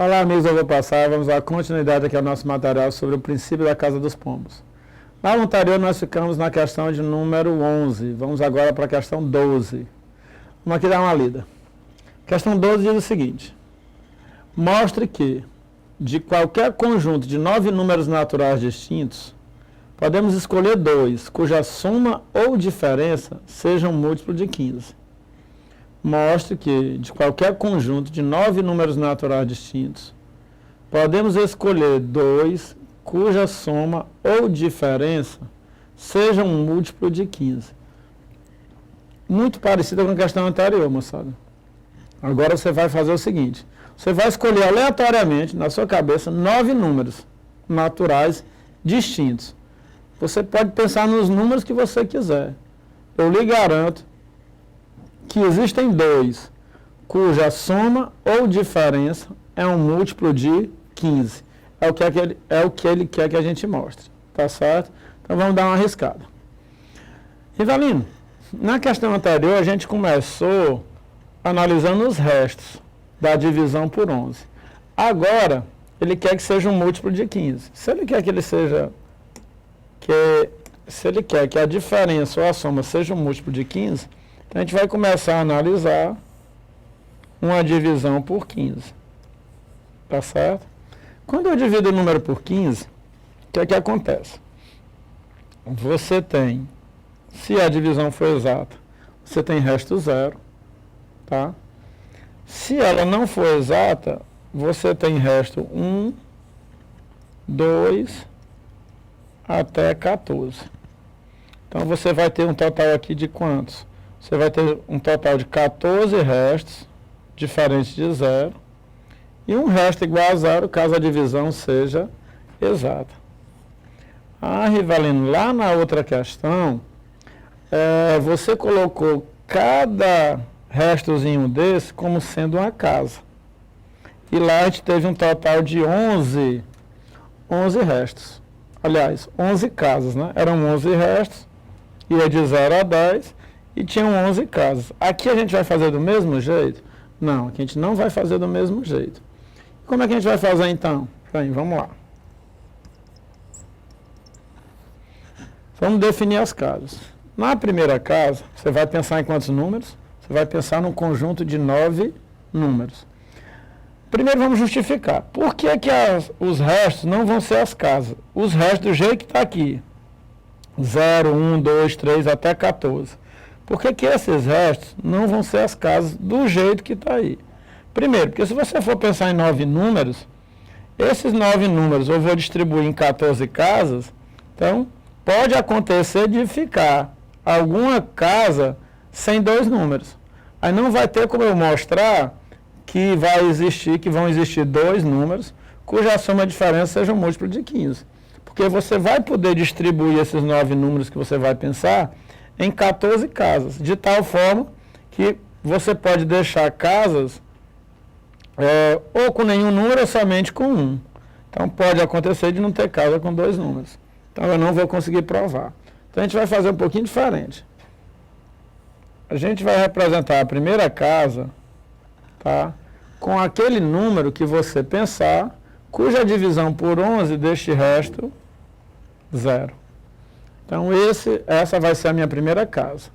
Olá, amigos, eu vou passar. Vamos dar continuidade aqui ao nosso material sobre o princípio da casa dos pombos. Na aula anterior, nós ficamos na questão de número 11. Vamos agora para a questão 12. Vamos aqui dar uma lida. Questão 12 diz o seguinte. Mostre que, de qualquer conjunto de 9 números naturais distintos, podemos escolher 2, cuja soma ou diferença seja um múltiplo de 15. Mostre que, de qualquer conjunto de 9 números naturais distintos, podemos escolher 2, cuja soma ou diferença seja um múltiplo de 15. Muito parecida com a questão anterior, moçada. Agora você vai fazer o seguinte. Você vai escolher aleatoriamente, na sua cabeça, 9 números naturais distintos. Você pode pensar nos números que você quiser. Eu lhe garanto que existem 2, cuja soma ou diferença é um múltiplo de 15. É o que ele quer que a gente mostre. Tá certo? Então vamos dar uma arriscada. Rivelino, na questão anterior a gente começou analisando os restos da divisão por 11. Agora, ele quer que seja um múltiplo de 15. Se ele quer que a diferença ou a soma seja um múltiplo de 15, então a gente vai começar a analisar uma divisão por 15. Tá certo? Quando eu divido o número por 15, o que acontece? Você tem, se a divisão for exata, você tem resto zero, tá? Se ela não for exata, você tem resto 1, 2, até 14. Então você vai ter um total aqui de quantos? Você vai ter um total de 14 restos, diferentes de zero, e um resto igual a zero, caso a divisão seja exata. Ah, Rivelino, lá na outra questão, você colocou cada restozinho desse como sendo uma casa. E lá a gente teve um total de 11 restos. Aliás, 11 casas, né? Eram 11 restos, ia de 0 a 10, e tinham 11 casas. Aqui a gente vai fazer do mesmo jeito? Não, aqui a gente não vai fazer do mesmo jeito. Como é que a gente vai fazer então? Bem, vamos lá. Vamos definir as casas. Na primeira casa, você vai pensar em quantos números? Você vai pensar num conjunto de 9 números. Primeiro vamos justificar. Por que os restos não vão ser as casas? Os restos do jeito que está aqui. 0, 1, 2, 3 até 14. Por que esses restos não vão ser as casas do jeito que está aí? Primeiro, porque se você for pensar em 9 números, esses 9 números eu vou distribuir em 14 casas, então pode acontecer de ficar alguma casa sem 2 números. Aí não vai ter como eu mostrar que vão existir 2 números, cuja soma de diferença seja um múltiplo de 15. Porque você vai poder distribuir esses 9 números que você vai pensar em 14 casas, de tal forma que você pode deixar casas ou com nenhum número ou somente com 1. Então pode acontecer de não ter casa com 2 números. Então eu não vou conseguir provar. Então a gente vai fazer um pouquinho diferente. A gente vai representar a primeira casa, tá, com aquele número que você pensar, cuja divisão por 11 deste resto, 0. Então essa vai ser a minha primeira casa.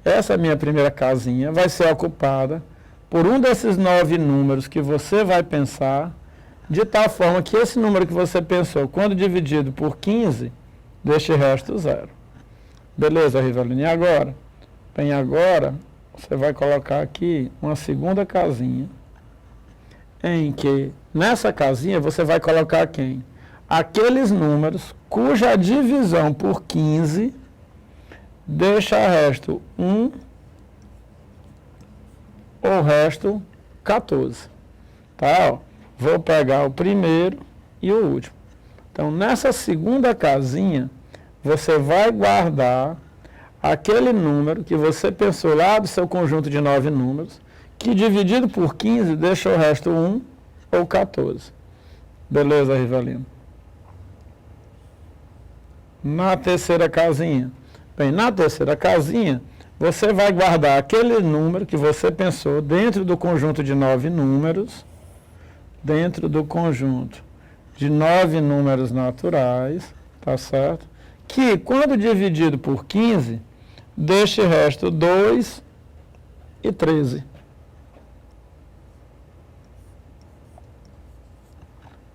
Essa minha primeira casinha vai ser ocupada por um desses 9 números que você vai pensar, de tal forma que esse número que você pensou, quando dividido por 15, deixe resto 0. Beleza, Rivelino? E agora? Bem, agora você vai colocar aqui uma segunda casinha, em que nessa casinha você vai colocar quem? Aqueles números cuja divisão por 15 deixa resto 1 ou resto 14. Tá? Ó, vou pegar o primeiro e o último. Então, nessa segunda casinha, você vai guardar aquele número que você pensou lá do seu conjunto de 9 números, que dividido por 15 deixa o resto 1 ou 14. Beleza, Rivelino? Na terceira casinha. Bem, na terceira casinha, você vai guardar aquele número que você pensou dentro do conjunto de 9 números, dentro do conjunto de 9 números naturais, tá certo? Que, quando dividido por 15, deste resto 2 e 13.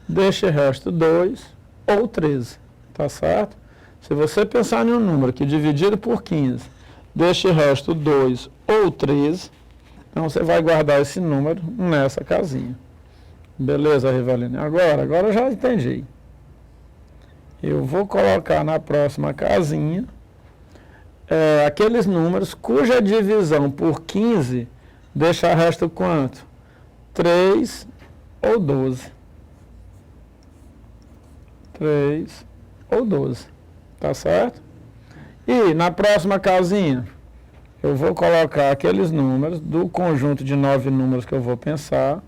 Deste resto 2 ou 13, tá certo? Se você pensar em um número que dividido por 15, deste resto 2 ou 13, então você vai guardar esse número nessa casinha. Beleza, Rivaline? Agora eu já entendi. Eu vou colocar na próxima casinha aqueles números cuja divisão por 15 deixa resto quanto? 3 ou 12. 3 ou 12. Tá certo? E na próxima casinha, eu vou colocar aqueles números do conjunto de 9 números que eu vou pensar,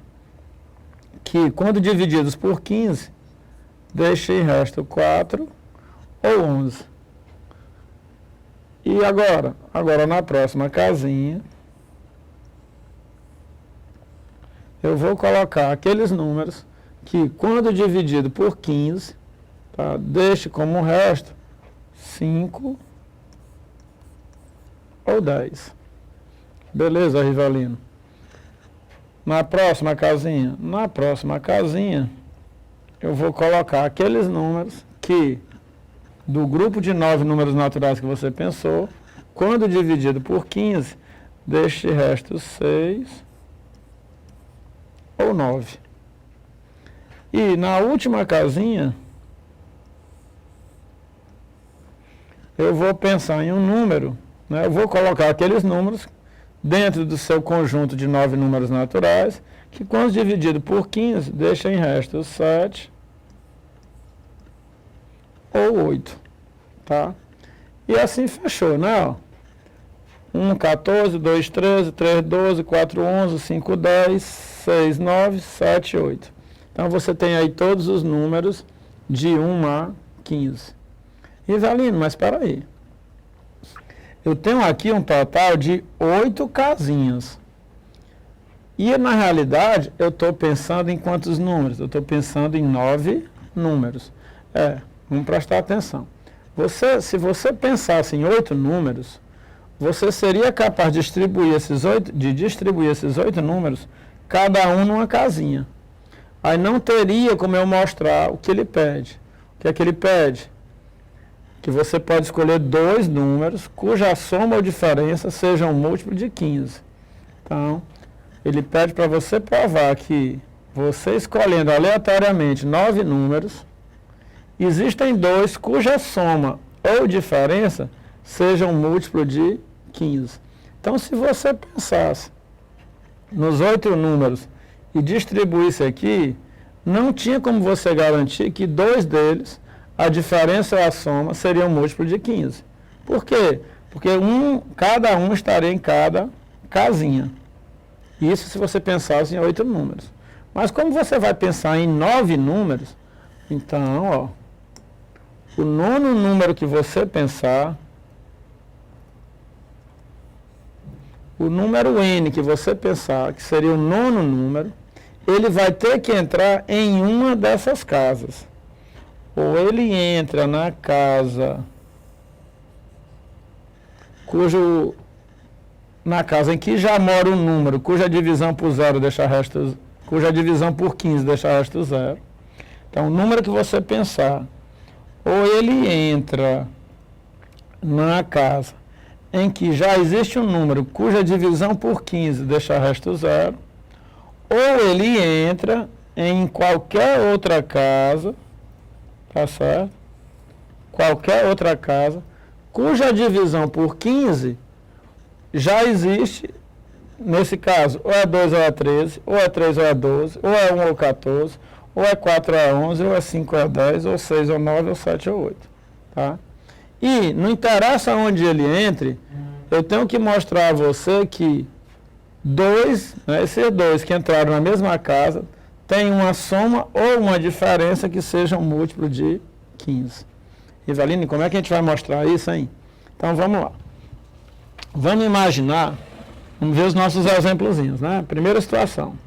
que quando divididos por 15, deixem resto 4 ou 11. E agora na próxima casinha, eu vou colocar aqueles números que quando dividido por 15, tá, deixe como resto 5 ou 10. Beleza, Rivalino? Na próxima casinha, eu vou colocar aqueles números que, do grupo de 9 números naturais que você pensou, quando dividido por 15, deixe resto 6 ou 9. E na última casinha, eu vou pensar em um número, né? Eu vou colocar aqueles números dentro do seu conjunto de 9 números naturais, que quando dividido por 15, deixa em resto 7 ou 8, tá? E assim fechou, né? Ó. 1, 14, 2, 13, 3, 12, 4, 11, 5, 10, 6, 9, 7, 8. Então você tem aí todos os números de 1 a 15. Rivalino, mas espera aí. Eu tenho aqui um total de 8 casinhas. E na realidade, eu estou pensando em quantos números? Eu estou pensando em 9 números. Vamos prestar atenção. Se você pensasse em 8 números, você seria capaz de distribuir esses 8 números, cada um numa casinha. Aí não teria como eu mostrar o que ele pede. O que é que ele pede? Que você pode escolher 2 números cuja soma ou diferença seja um múltiplo de 15. Então, ele pede para você provar que você escolhendo aleatoriamente 9 números, existem 2 cuja soma ou diferença seja um múltiplo de 15. Então, se você pensasse nos 8 números e distribuísse aqui, não tinha como você garantir que 2 deles, a diferença ou a soma, seria um múltiplo de 15. Por quê? Porque cada um estaria em cada casinha. Isso se você pensasse em 8 números. Mas como você vai pensar em 9 números, então, o 9º número que você pensar, o número n que você pensar, que seria o 9º número, ele vai ter que entrar em uma dessas casas. Ou ele entra na casa na casa em que já mora um número, cuja divisão por 0 deixa resto, cuja divisão por 15 deixa resto 0. Então, o número que você pensar, ou ele entra na casa em que já existe um número cuja divisão por 15 deixa resto 0, ou ele entra em qualquer outra casa, tá certo? Qualquer outra casa, cuja divisão por 15 já existe, nesse caso, ou é 2 ou é 13, ou é 3 ou é 12, ou é 1 ou 14, ou é 4 ou é 11, ou é 5 ou é 10, ou 6 ou 9, ou 7 ou 8, tá? E não interessa onde ele entre, eu tenho que mostrar a você que esses 2 que entraram na mesma casa, tem uma soma ou uma diferença que seja um múltiplo de 15. Rivalino, como é que a gente vai mostrar isso, hein? Então, vamos lá. Vamos imaginar, vamos ver os nossos exemplozinhos, né? Primeira situação.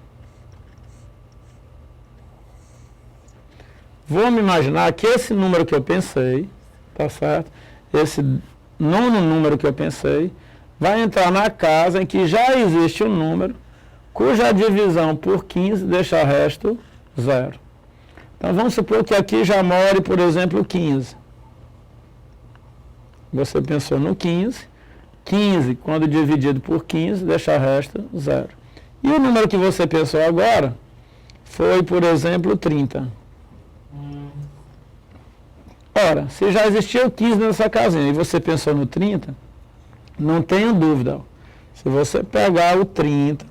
Vamos imaginar que esse número que eu pensei, tá certo? Esse nono número que eu pensei, vai entrar na casa em que já existe um número, cuja divisão por 15 deixa resto 0. Então vamos supor que aqui já more, por exemplo, 15. Você pensou no 15. 15, quando dividido por 15, deixa resto 0. E o número que você pensou agora foi, por exemplo, 30. Ora, se já existia o 15 nessa casinha e você pensou no 30, não tenha dúvida. Se você pegar o 30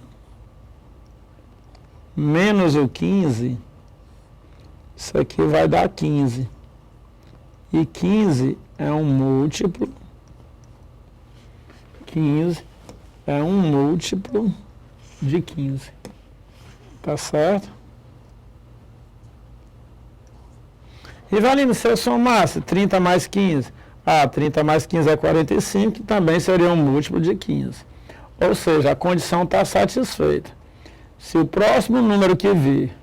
menos o 15, isso aqui vai dar 15. E 15 é um múltiplo. 15 é um múltiplo de 15. Tá certo? Rivalino, se eu somasse 30 mais 15, 30 mais 15 é 45, que também seria um múltiplo de 15. Ou seja, a condição está satisfeita. Se o próximo número que vir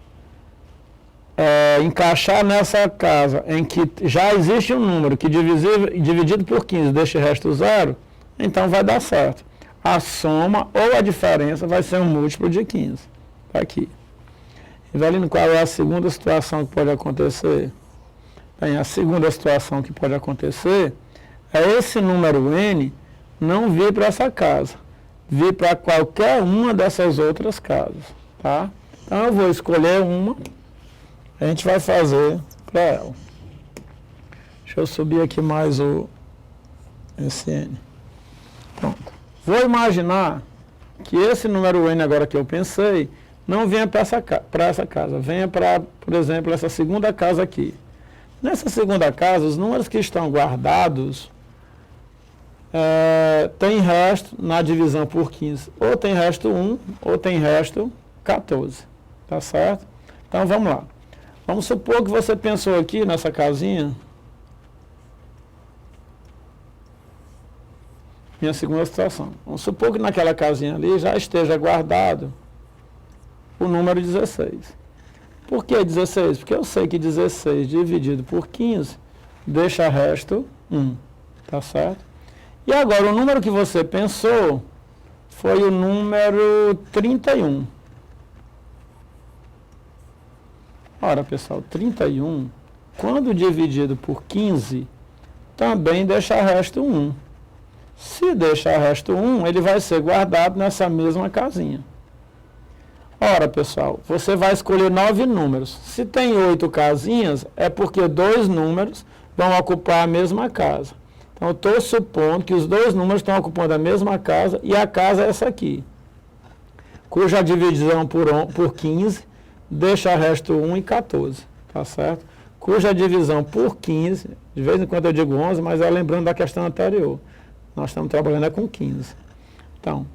encaixar nessa casa em que já existe um número que dividido por 15 deixa o resto 0, então vai dar certo. A soma ou a diferença vai ser um múltiplo de 15. Está aqui. Rivalino, qual é a segunda situação que pode acontecer? Bem, a segunda situação que pode acontecer é esse número n não vir para essa casa, vir para qualquer uma dessas outras casas, tá? Então eu vou escolher uma, a gente vai fazer para ela. Deixa eu subir aqui mais esse n. Pronto. Vou imaginar que esse número n agora que eu pensei não venha para essa casa, venha para, por exemplo, essa segunda casa aqui. Nessa segunda casa, os números que estão guardados tem resto na divisão por 15. Ou tem resto 1, ou tem resto 14. Tá certo? Então, vamos lá. Vamos supor que você pensou aqui nessa casinha. Minha segunda situação. Vamos supor que naquela casinha ali já esteja guardado o número 16. Por que 16? Porque eu sei que 16 dividido por 15 deixa resto 1. Tá certo? E agora, o número que você pensou foi o número 31. Ora, pessoal, 31, quando dividido por 15, também deixa resto 1. Se deixar resto 1, ele vai ser guardado nessa mesma casinha. Ora, pessoal, você vai escolher 9 números. Se tem 8 casinhas, é porque 2 números vão ocupar a mesma casa. Então, eu estou supondo que os 2 números estão ocupando a mesma casa e a casa é essa aqui, cuja divisão por 15 deixa resto 1 e 14, tá certo? Cuja divisão por 15, de vez em quando eu digo 11, mas é lembrando da questão anterior. Nós estamos trabalhando com 15. Então,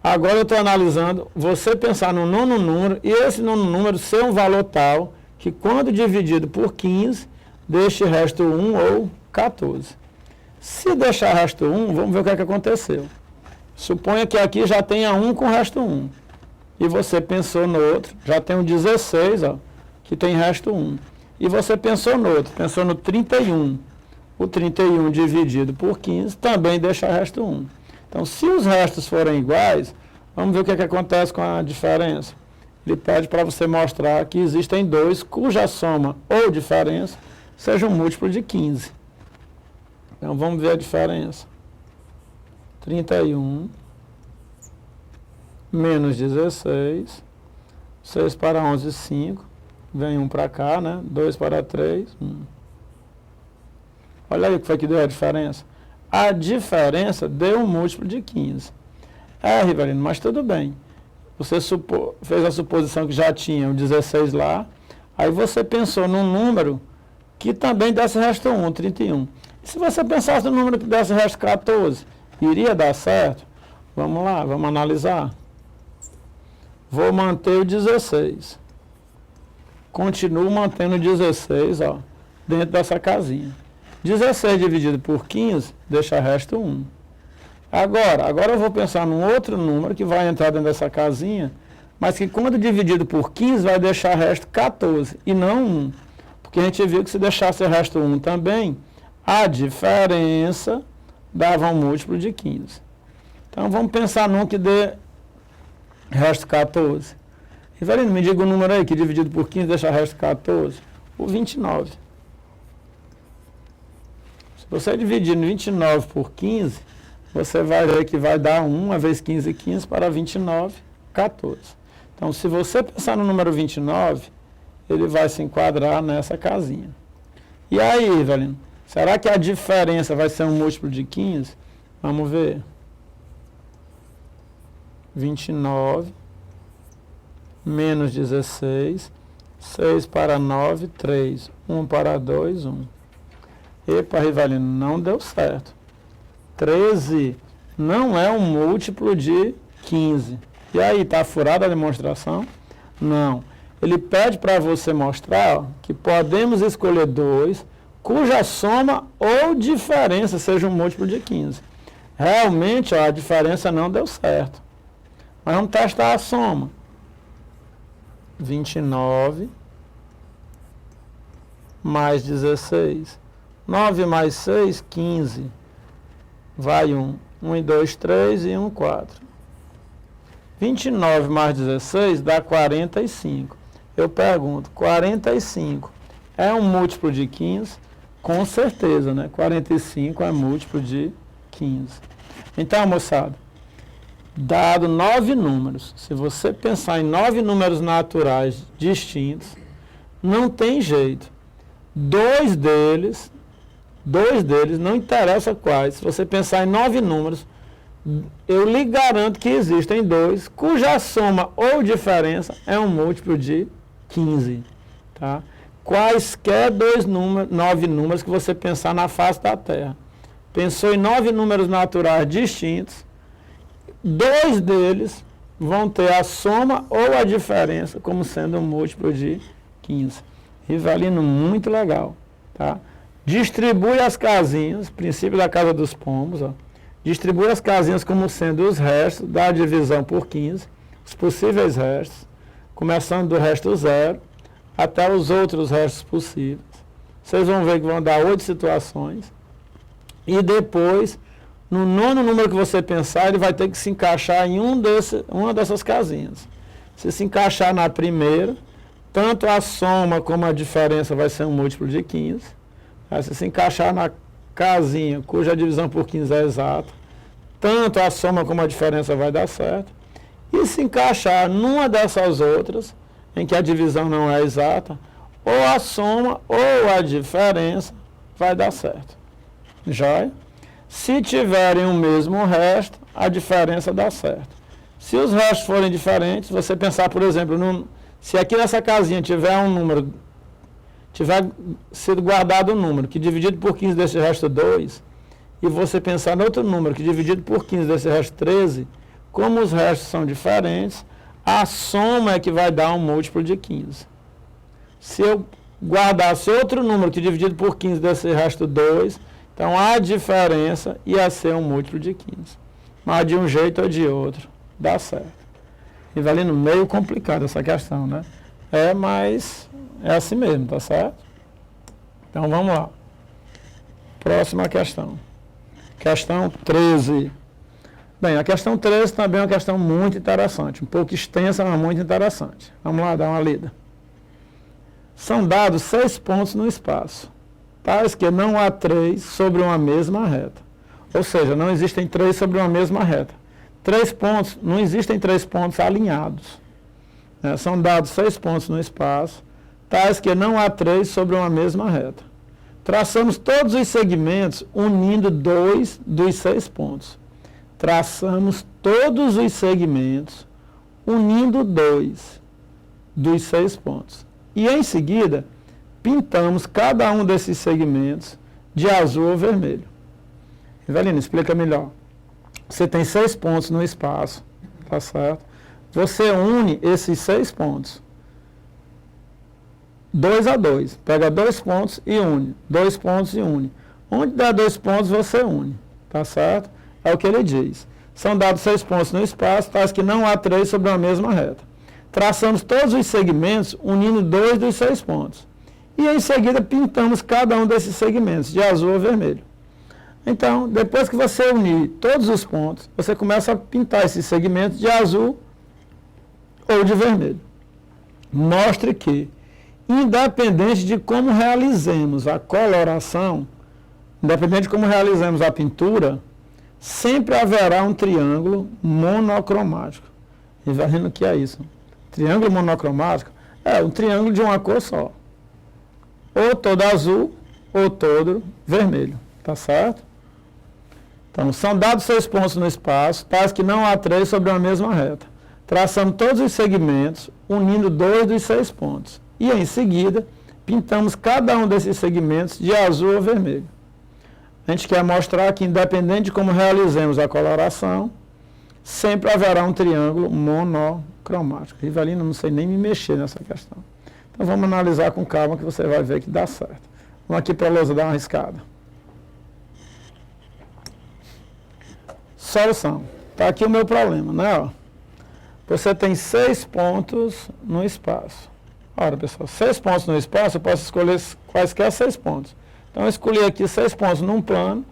agora eu estou analisando, você pensar no nono número, e esse nono número ser um valor tal, que quando dividido por 15, deixe resto 1 ou 14. Se deixar resto 1, vamos ver o que aconteceu. Suponha que aqui já tenha 1 com resto 1. E você pensou no outro, já tem um 16, ó, que tem resto 1. E você pensou no outro, pensou no 31. O 31 dividido por 15 também deixa resto 1. Então, se os restos forem iguais, vamos ver o que acontece com a diferença. Ele pede para você mostrar que existem 2 cuja soma ou diferença seja um múltiplo de 15. Então, vamos ver a diferença. 31 menos 16, 6 para 11, 5. Vem 1 para cá, né? 2 para 3, 1. Olha aí o que foi que deu a diferença. A diferença deu um múltiplo de 15. Rivalino, mas tudo bem. Você fez a suposição que já tinha o 16 lá, aí você pensou num número que também desse resto 1, 31. E se você pensasse no número que desse resto 14, iria dar certo? Vamos lá, vamos analisar. Vou manter o 16. Continuo mantendo o 16, ó, dentro dessa casinha. 16 dividido por 15, deixa resto 1. Agora eu vou pensar num outro número que vai entrar dentro dessa casinha, mas que quando dividido por 15 vai deixar resto 14 e não 1. Porque a gente viu que se deixasse o resto 1 também, a diferença dava um múltiplo de 15. Então vamos pensar num que dê resto 14. Rivelino, me diga o número aí que dividido por 15 deixa resto 14. O 29. Se você dividir 29 por 15, você vai ver que vai dar 1 vezes 15, 15 para 29, 14. Então, se você pensar no número 29, ele vai se enquadrar nessa casinha. E aí, Rivelino, será que a diferença vai ser um múltiplo de 15? Vamos ver. 29 menos 16, 6 para 9, 3, 1 para 2, 1. Epa, Rivelino, não deu certo. 13 não é um múltiplo de 15. E aí, está furada a demonstração? Não. Ele pede para você mostrar que podemos escolher 2 cuja soma ou diferença seja um múltiplo de 15. Realmente, a diferença não deu certo. Mas vamos testar a soma. 29 mais 16. 9 mais 6, 15. Vai 1. 1 e 2, 3 e 1, 4. 29 mais 16 dá 45. Eu pergunto, 45 é um múltiplo de 15? Com certeza, né? 45 é múltiplo de 15. Então, moçada, dado 9 números, se você pensar em 9 números naturais distintos, não tem jeito. Dois deles, não interessa quais, se você pensar em 9 números, eu lhe garanto que existem 2, cuja soma ou diferença é um múltiplo de 15. Tá? Quaisquer 9 números que você pensar na face da Terra. Pensou em 9 números naturais distintos, 2 deles vão ter a soma ou a diferença como sendo um múltiplo de 15. Rivelino, muito legal. Tá? Distribui as casinhas, princípio da casa dos pombos, ó. Distribui as casinhas como sendo os restos da divisão por 15, os possíveis restos, começando do resto 0 até os outros restos possíveis. Vocês vão ver que vão dar 8 situações. E depois, no 9º número que você pensar, ele vai ter que se encaixar em uma dessas casinhas. Se encaixar na primeira, tanto a soma como a diferença vai ser um múltiplo de 15. Aí, se encaixar na casinha cuja divisão por 15 é exata, tanto a soma como a diferença vai dar certo. E se encaixar numa dessas outras, em que a divisão não é exata, ou a soma ou a diferença vai dar certo. Joia? Se tiverem o mesmo resto, a diferença dá certo. Se os restos forem diferentes, você pensar, por exemplo, se aqui nessa casinha tiver um número, tiver sido guardado um número que dividido por 15 desse resto 2, e você pensar no outro número que dividido por 15 desse resto 13, como os restos são diferentes, a soma é que vai dar um múltiplo de 15. Se eu guardasse outro número que dividido por 15 desse resto 2, então a diferença ia ser um múltiplo de 15. Mas de um jeito ou de outro, dá certo. Rivelino, meio complicado essa questão, né? Mas é assim mesmo, tá certo? Então vamos lá. Próxima questão. Questão 13. Bem, a questão 13 também é uma questão muito interessante. Um pouco extensa, mas muito interessante. Vamos lá, dar uma lida. São dados 6 pontos no espaço, tais que não há 3 sobre uma mesma reta. Ou seja, não existem 3 sobre uma mesma reta. 3 pontos, não existem 3 pontos alinhados. São dados 6 pontos no espaço, tais que não há 3 sobre uma mesma reta. Traçamos todos os segmentos unindo 2 dos 6 pontos. Traçamos todos os segmentos unindo 2 dos 6 pontos. E em seguida, pintamos cada um desses segmentos de azul ou vermelho. Rivelino, explica melhor. Você tem 6 pontos no espaço, tá certo? Você une esses 6 pontos. 2 a 2. Pega 2 pontos e une. 2 pontos e une. Onde dá 2 pontos, você une. Tá certo? É o que ele diz. São dados 6 pontos no espaço, tais que não há 3 sobre a mesma reta. Traçamos todos os segmentos unindo 2 dos 6 pontos. E em seguida pintamos cada um desses segmentos, de azul ou vermelho. Então, depois que você unir todos os pontos, você começa a pintar esses segmentos de azul ou de vermelho. Mostre que, independente de como realizemos a coloração, independente de como realizemos a pintura, sempre haverá um triângulo monocromático. Rivelino, o que é isso? Triângulo monocromático é um triângulo de uma cor só. Ou todo azul, ou todo vermelho. Tá certo? Então, são dados 6 pontos no espaço, tais que não há 3 sobre uma mesma reta. Traçamos todos os segmentos, unindo 2 dos 6 pontos. E, em seguida, pintamos cada um desses segmentos de azul ou vermelho. A gente quer mostrar que, independente de como realizemos a coloração, sempre haverá um triângulo monocromático. Rivelino, não sei nem me mexer nessa questão. Então, vamos analisar com calma que você vai ver que dá certo. Vamos aqui para a lousa dar uma riscada. Solução. Está aqui o meu problema, né? Ó. Você tem 6 pontos no espaço. Ora, pessoal, 6 pontos no espaço, eu posso escolher quaisquer 6 pontos. Então, eu escolhi aqui 6 pontos num plano,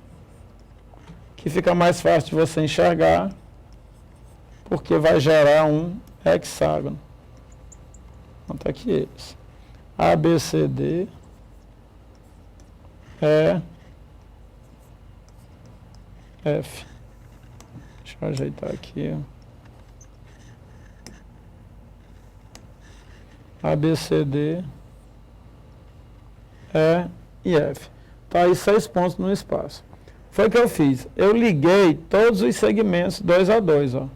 que fica mais fácil de você enxergar, porque vai gerar um hexágono. Então, tá aqui eles. A, B, C, D, E, F. Deixa eu ajeitar aqui. A, B, C, D, E e F. Está aí 6 pontos no espaço. Foi o que eu fiz. Eu liguei todos os segmentos 2 a 2. Ó.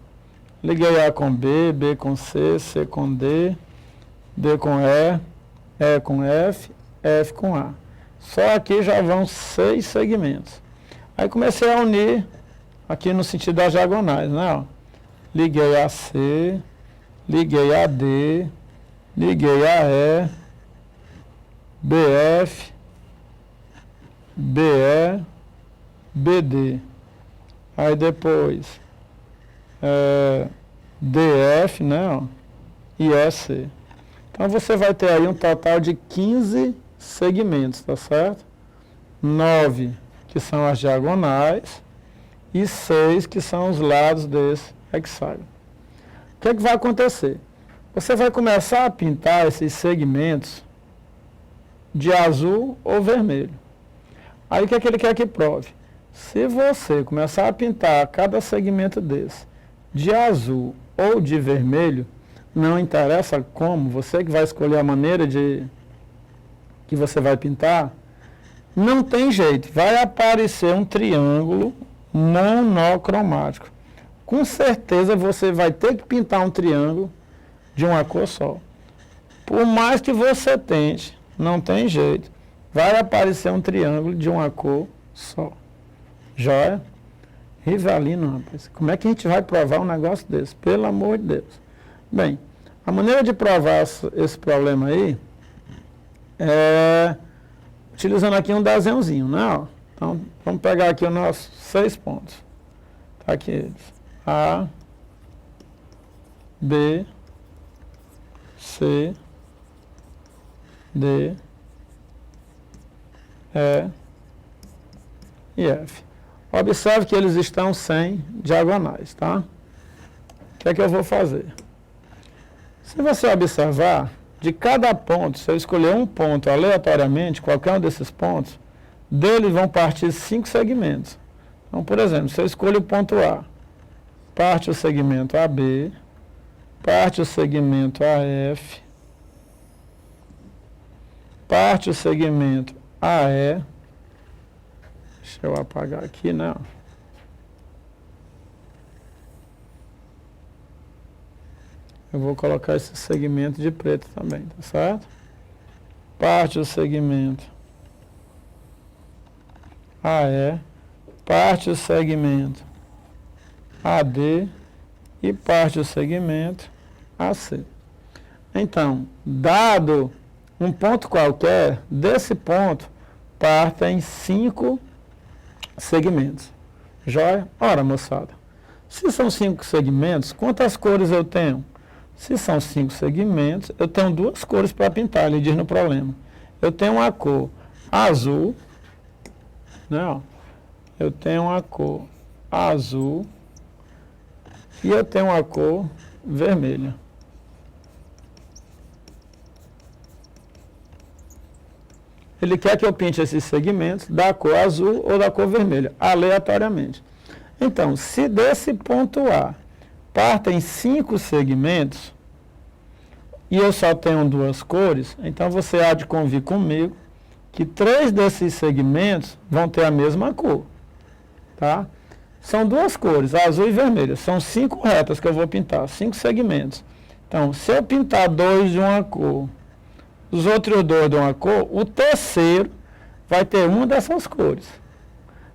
Liguei A com B, B com C, C com D, D com E com F, F com A. Só aqui já vão 6 segmentos. Aí comecei a unir aqui no sentido das diagonais, né? Ó. Liguei a C, liguei a D, liguei a E, BF, BE, BD. Aí depois DF, né? Ó, e EC. Então você vai ter aí um total de 15 segmentos, tá certo? 9 que são as diagonais e 6 que são os lados desse hexágono. O que é que vai acontecer? Você vai começar a pintar esses segmentos de azul ou vermelho. Aí o que é que ele quer que prove? Se você começar a pintar cada segmento desse de azul ou de vermelho, não interessa como, você que vai escolher a maneira que você vai pintar, não tem jeito, vai aparecer um triângulo monocromático. Com certeza você vai ter que pintar um triângulo de uma cor só. Por mais que você tente, não tem jeito, vai aparecer um triângulo de uma cor só. Joia? Rivelino, rapaz, como é que a gente vai provar um negócio desse? Pelo amor de Deus. Bem, a maneira de provar esse problema aí é utilizando aqui um desenhozinho, né? Ó. Então, vamos pegar aqui os nossos 6 pontos. Tá aqui eles. A, B, C, D, E e F. Observe que eles estão sem diagonais, tá? O que é que eu vou fazer? Se você observar, de cada ponto, se eu escolher um ponto aleatoriamente, qualquer um desses pontos, dele vão partir 5 segmentos. Então, por exemplo, se eu escolho o ponto A, parte o segmento AB, parte o segmento AF, parte o segmento AE. Deixa eu apagar aqui, né? Eu vou colocar esse segmento de preto também, tá certo? Parte o segmento AE, parte o segmento AD e parte o segmento AC. Então, dado um ponto qualquer, desse ponto partem 5 segmentos. Joia? Ora, moçada, se são 5 segmentos, quantas cores eu tenho? Se são 5 segmentos, eu tenho 2 cores para pintar, ele diz no problema. eu tenho uma cor azul, né, ó. Eu tenho uma cor azul e eu tenho uma cor vermelha. Ele quer que eu pinte esses segmentos da cor azul ou da cor vermelha, aleatoriamente. Então, se desse ponto A partem 5 segmentos e eu só tenho 2 cores, então você há de convir comigo que 3 desses segmentos vão ter a mesma cor. Tá? São 2 cores, azul e vermelho. São 5 retas que eu vou pintar, 5 segmentos. Então, se eu pintar 2 de uma cor, os outros 2 de uma cor, o terceiro vai ter uma dessas cores.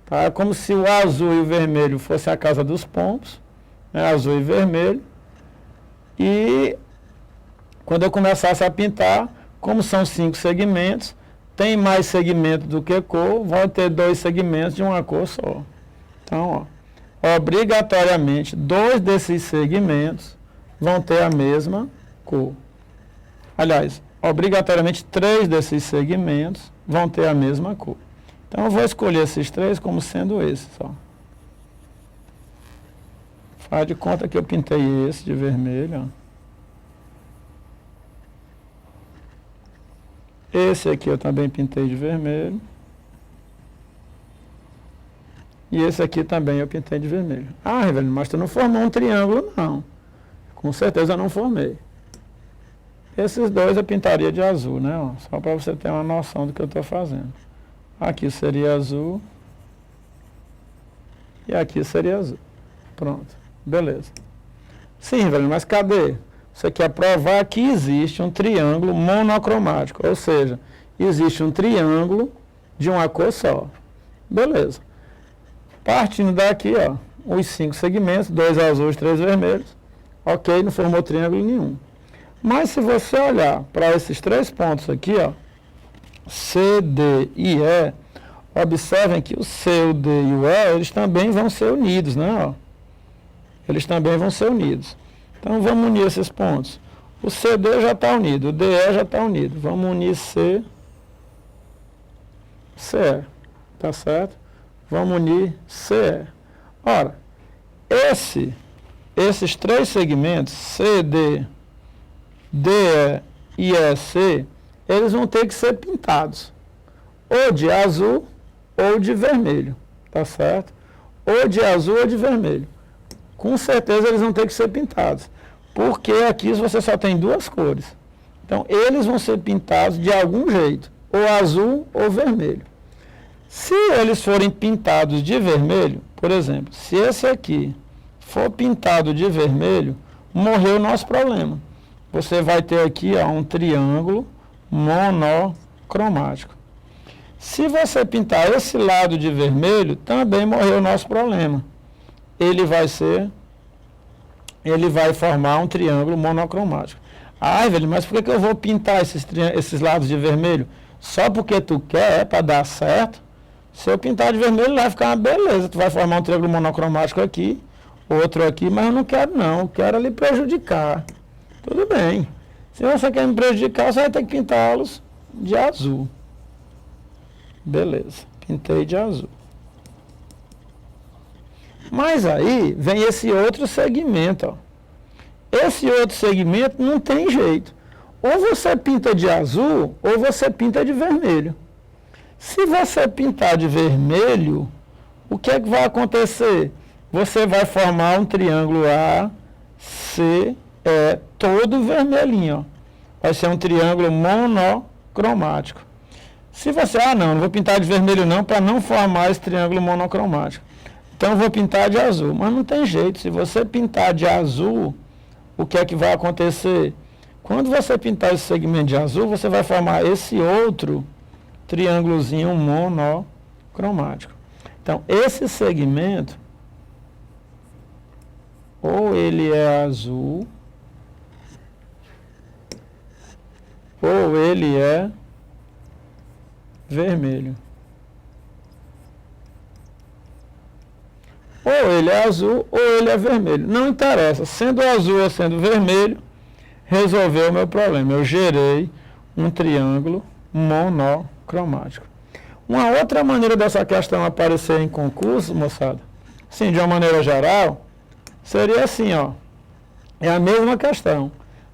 Tá? É como se o azul e o vermelho fosse a casa dos pombos, né? Azul e vermelho. E quando eu começasse a pintar, como são 5 segmentos, tem mais segmento do que cor, vão ter 2 segmentos de uma cor só. Então, ó, obrigatoriamente, 2 desses segmentos vão ter a mesma cor. Aliás, obrigatoriamente 3 desses segmentos vão ter a mesma cor. Então, eu vou escolher esses 3 como sendo esses. Ó. Faz de conta que eu pintei esse de vermelho. Ó. Esse aqui eu também pintei de vermelho. E esse aqui também eu pintei de vermelho. Ah, Rivelino, mas tu não formou um triângulo, não. Com certeza eu não formei. Esses 2 eu pintaria de azul, né? Ó, só para você ter uma noção do que eu estou fazendo. Aqui seria azul. E aqui seria azul. Pronto. Beleza. Sim, Rivelino, mas cadê? Você quer provar que existe um triângulo monocromático. Ou seja, existe um triângulo de uma cor só. Beleza. Partindo daqui, ó, os 5 segmentos, 2 azuis, 3 vermelhos. Ok, não formou triângulo nenhum. Mas se você olhar para esses 3 pontos aqui, ó, C, D e E, observem que o C, o D e o E, eles também vão ser unidos, né? Ó. Eles também vão ser unidos. Então vamos unir esses pontos. O CD já está unido, o DE já está unido. Vamos unir C, CE, tá certo? Vamos unir CE. Ora, esses 3 segmentos, CD, DE e EC, eles vão ter que ser pintados. Ou de azul ou de vermelho, tá certo? Ou de azul ou de vermelho. Com certeza eles vão ter que ser pintados. Porque aqui você só tem 2 cores. Então, eles vão ser pintados de algum jeito. Ou azul ou vermelho. Se eles forem pintados de vermelho, por exemplo, se esse aqui for pintado de vermelho, morreu o nosso problema. Você vai ter aqui ó, um triângulo monocromático. Se você pintar esse lado de vermelho, também morreu o nosso problema. Ele vai formar um triângulo monocromático. Ah, velho, mas por que eu vou pintar esses lados de vermelho? Só porque tu quer, para dar certo? Se eu pintar de vermelho, vai ficar uma beleza. Tu vai formar um triângulo monocromático aqui, outro aqui, mas eu não quero não. Eu quero lhe prejudicar. Tudo bem. Se você quer me prejudicar, você vai ter que pintá-los de azul. Beleza. Pintei de azul. Mas aí vem esse outro segmento. Ó. Esse outro segmento não tem jeito. Ou você pinta de azul, ou você pinta de vermelho. Se você pintar de vermelho, o que é que vai acontecer? Você vai formar um triângulo ACE todo vermelhinho. Ó. Vai ser um triângulo monocromático. Se você, não vou pintar de vermelho não, para não formar esse triângulo monocromático. Então eu vou pintar de azul. Mas não tem jeito. Se você pintar de azul, o que é que vai acontecer? Quando você pintar esse segmento de azul, você vai formar esse outro triângulozinho monocromático. Então, esse segmento, ou ele é azul, ou ele é vermelho. Ou ele é azul, ou ele é vermelho. Não interessa. Sendo azul ou sendo vermelho, resolveu o meu problema. Eu gerei um triângulo monocromático. Uma outra maneira dessa questão aparecer em concurso, moçada, sim, de uma maneira geral, seria assim, ó. É a mesma questão.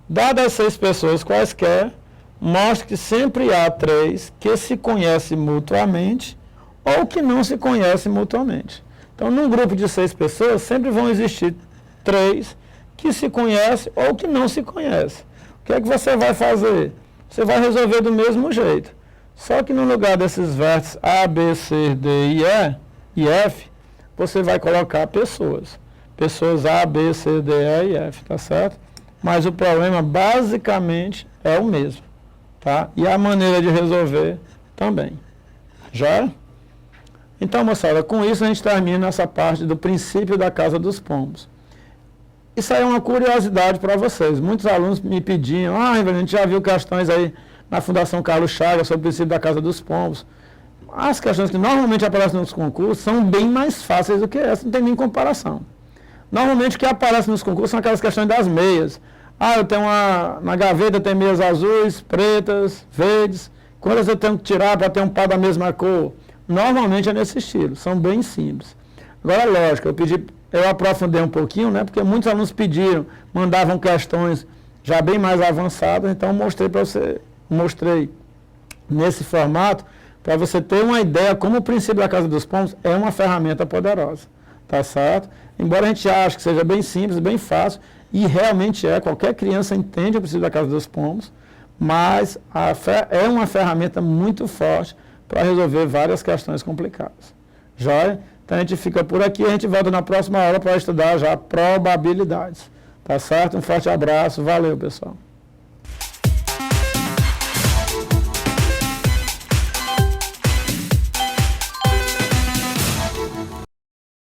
Dadas 6 pessoas quaisquer, mostre que sempre há 3 que se conhecem mutuamente ou que não se conhecem mutuamente. Então, num grupo de 6 pessoas, sempre vão existir 3 que se conhecem ou que não se conhecem. O que é que você vai fazer? Você vai resolver do mesmo jeito. Só que no lugar desses vértices A, B, C, D e F, você vai colocar pessoas. Pessoas A, B, C, D, E e F, tá certo? Mas o problema basicamente é o mesmo, tá? E a maneira de resolver também. Já? Então, moçada, com isso a gente termina essa parte do princípio da Casa dos Pombos. Isso aí é uma curiosidade para vocês. Muitos alunos me pediam, a gente já viu questões aí na Fundação Carlos Chagas sobre o princípio da Casa dos Pombos. As questões que normalmente aparecem nos concursos são bem mais fáceis do que essa, não tem nem comparação. Normalmente o que aparece nos concursos são aquelas questões das meias. Eu tenho na gaveta tem meias azuis, pretas, verdes. Quantas eu tenho que tirar para ter um par da mesma cor? Normalmente é nesse estilo, são bem simples. Agora, lógico, eu aprofundei um pouquinho, né? Porque muitos alunos pediram, mandavam questões já bem mais avançadas, então mostrei nesse formato para você ter uma ideia como o princípio da Casa dos Pombos é uma ferramenta poderosa, tá certo? Embora a gente ache que seja bem simples, bem fácil, e realmente qualquer criança entende o princípio da Casa dos Pombos, mas é uma ferramenta muito forte para resolver várias questões complicadas. Joia? Então a gente fica por aqui, a gente volta na próxima aula para estudar já probabilidades. Tá certo? Um forte abraço, valeu pessoal.